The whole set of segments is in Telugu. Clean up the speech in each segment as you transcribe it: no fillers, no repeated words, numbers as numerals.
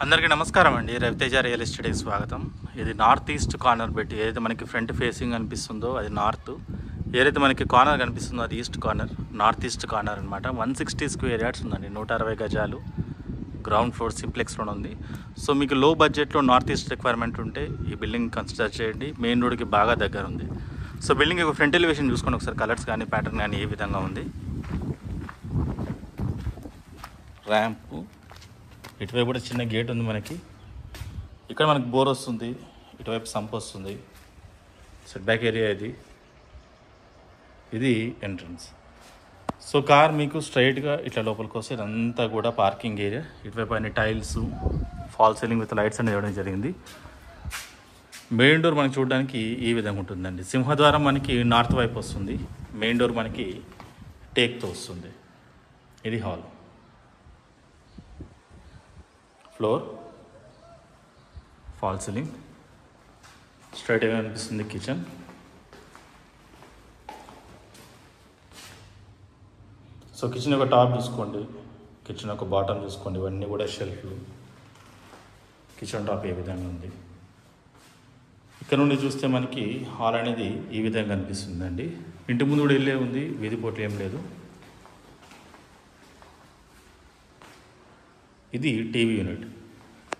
అందరికీ నమస్కారం అండి. రవితేజ రియల్ ఎస్టేట్కి స్వాగతం. ఇది నార్త్ ఈస్ట్ కార్నర్ పెట్టి ఏదైతే మనకి ఫ్రంట్ ఫేసింగ్ అనిపిస్తుందో అది నార్త్, ఏదైతే మనకి కార్నర్ కనిపిస్తుందో అది east corner, north east corner అనమాట. 160 స్క్వేర్ యార్డ్స్ ఉందండి, 160 గజాలు, గ్రౌండ్ ఫ్లోర్ సింప్లెక్స్లో ఉంది. సో మీకు లో బడ్జెట్లో నార్త్ ఈస్ట్ రిక్వైర్మెంట్ ఉంటే ఈ బిల్డింగ్ కన్సిడర్ చేయండి. మెయిన్ రోడ్కి బాగా దగ్గర ఉంది. సో బిల్డింగ్ యొక్క ఫ్రంట్ ఎలివేషన్ చూసుకోండి ఒకసారి, కలర్స్ కానీ ప్యాటర్న్ కానీ ఏ విధంగా ఉంది. ర్యాంపు, ఇటువైపు కూడా చిన్న గేట్ ఉంది మనకి. ఇక్కడ మనకి బోర్ వస్తుంది, ఇటువైపు సంప్ వస్తుంది. సెట్ బ్యాక్ ఏరియా ఇది ఎంట్రన్స్. సో కార్ మీకు స్ట్రైట్గా ఇట్లా లోపలికి వస్తే ఇదంతా కూడా పార్కింగ్ ఏరియా. ఇటువైపు అన్ని tiles, fall ceiling with lights అనేది ఇవ్వడం జరిగింది. మెయిన్ డోర్ మనకి చూడడానికి ఈ విధంగా ఉంటుందండి. సింహద్వారం మనకి నార్త్ వైపు వస్తుంది. మెయిన్ డోర్ మనకి టేక్తో వస్తుంది. ఇది హాల్. ఫ్లోర్, ఫాల్ సీలింగ్, స్ట్రైట్గా అనిపిస్తుంది కిచెన్. సో కిచెన్ ఒక టాప్ చూసుకోండి, కిచెన్ ఒక బాటమ్ చూసుకోండి. ఇవన్నీ కూడా షెల్ఫ్లు. కిచెన్ టాప్ ఏ విధంగా ఉంది. ఇక్కడ నుండి చూస్తే మనకి హాల్ అనేది ఈ విధంగా అనిపిస్తుందండి. ఇంటి ముందు కూడా ఇల్లే ఉంది, వీధి పోట్లు ఏం లేదు. ఇది టీవీ యూనిట్.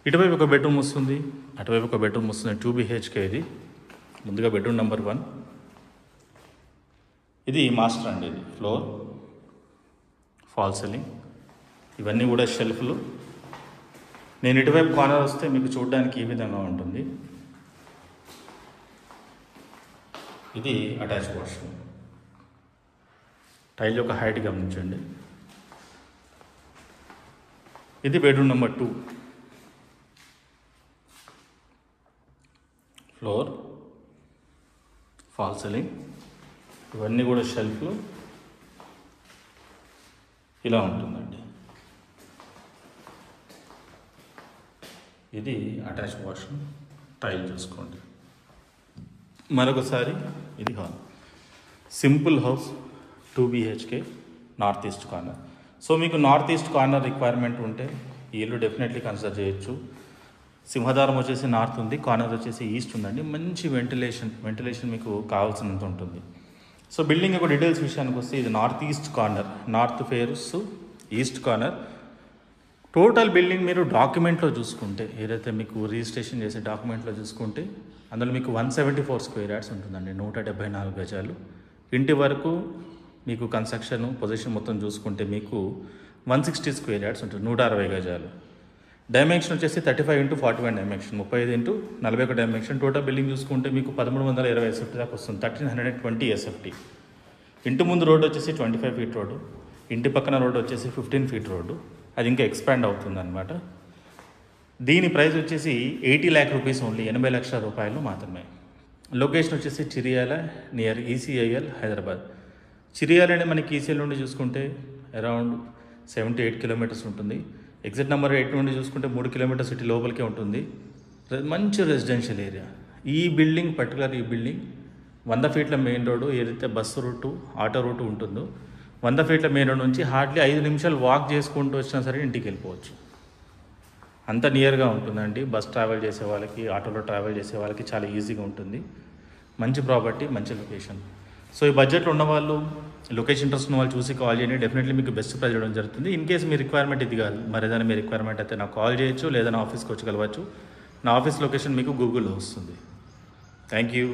ఇటువైపు ఒక బెడ్రూమ్ వస్తుంది, అటువైపు ఒక బెడ్రూమ్ వస్తుంది. 2 BHK ఇది. ముందుగా బెడ్రూమ్ నెంబర్ 1. ఇది మాస్టర్ అండి. ఇది ఫ్లోర్, ఫాల్ సీలింగ్, ఇవన్నీ కూడా షెల్ఫ్లు. నేను ఇటువైపు కార్నర్ వస్తే మీకు చూడడానికి ఈ విధంగా ఉంటుంది. ఇది అటాచ్ వాష్రూమ్. టైల్ యొక్క హైట్ గమనించండి. ఇది bedroom number 2. Floor, fall ceiling, ఇవన్నీ కూడా షెల్ఫ్లు. ఇలా ఉంటుందండి. ఇది అటాచ్ వాష్రూమ్. టైల్ చూసుకోండి. మరొకసారి ఇది hall. Simple house, 2 BHK, north east corner. So మీకు నార్త్ ఈస్ట్ కార్నర్ రిక్వైర్మెంట్ ఉంటే ఈ ఇల్లు డెఫినెట్లీ కన్సిడర్ చేయొచ్చు. సింహద్వారం వచ్చేసి నార్త్ ఉంది, కార్నర్ వచ్చేసి ఈస్ట్ ఉందండి. మంచి వెంటిలేషన్ మీకు కావాల్సినంత ఉంటుంది. సో బిల్డింగ్ యొక్క డీటెయిల్స్ విషయానికి వస్తే ఇది north east corner, north face east corner. Total building మీరు డాక్యుమెంట్లో చూసుకుంటే, ఏదైతే మీకు రిజిస్ట్రేషన్ చేసే డాక్యుమెంట్లో చూసుకుంటే అందులో మీకు 174 స్క్వేర్ యార్డ్స్ ఉంటుందండి, 174 గజాలు. ఇంటి వరకు మీకు కన్స్ట్రక్షన్ పొజిషన్ మొత్తం చూసుకుంటే మీకు 160 స్క్వేర్ యార్డ్స్ ఉంటుంది, 160 గజాలు. డైమెన్షన్ వచ్చేసి 35 x 41 dimension, 35 x 41 dimension. Total building చూసుకుంటే మీకు 1320 SFT దాకా వస్తుంది, 1320 SFT. ఇంటి ముందు రోడ్డు వచ్చేసి 25 feet రోడ్డు, ఇంటి పక్కన రోడ్డు వచ్చేసి 15 feet రోడ్డు. అది ఇంకా ఎక్స్పాండ్ అవుతుంది అనమాట. దీని ప్రైస్ వచ్చేసి 80 lakh rupees ఓన్లీ, 80 లక్షల రూపాయలు మాత్రమే. లొకేషన్ వచ్చేసి చిరియాల, నియర్ ECIL, హైదరాబాద్. చిరియాల అంటే మనకి ECIL నుండి చూసుకుంటే అరౌండ్ 78 kilometers ఉంటుంది. ఎగ్జిట్ నెంబర్ 8 నుండి చూసుకుంటే 3 kilometers సిటీ లోపలికే ఉంటుంది. మంచి రెసిడెన్షియల్ ఏరియా. ఈ బిల్డింగ్ 100 feet మెయిన్ రోడ్డు, ఏదైతే బస్సు రూటు, ఆటో రూటు ఉంటుందో 100 feet మెయిన్ రోడ్ నుంచి హార్డ్లీ 5 నిమిషాలు వాక్ చేసుకుంటూ వచ్చినా సరే ఇంటికి వెళ్ళిపోవచ్చు. అంత నియర్గా ఉంటుందండి. బస్ ట్రావెల్ చేసే వాళ్ళకి, ఆటోలో ట్రావెల్ చేసే వాళ్ళకి చాలా ఈజీగా ఉంటుంది. మంచి ప్రాపర్టీ, మంచి లొకేషన్. సో ఈ బడ్జెట్లో ఉన్నవాళ్ళు, లొకేషన్ ఇంట్రెస్ట్ ఉన్న వాళ్ళు చూసి కాల్ చేయండి. డెఫినెట్లీ మీకు బెస్ట్ ప్రైస్ ఇవ్వడం జరుగుతుంది. ఇన్ కేసు మీ రిక్వైర్మెంట్ ఇది కాదు, మరి ఏదైనా మీ రిక్వైర్మెంట్ అయితే నాకు కాల్ చేయొచ్చు, లేదా నా ఆఫీస్కి వచ్చి కలవచ్చు. నా ఆఫీస్ లొకేషన్ మీకు గూగుల్లో వస్తుంది. Thank you.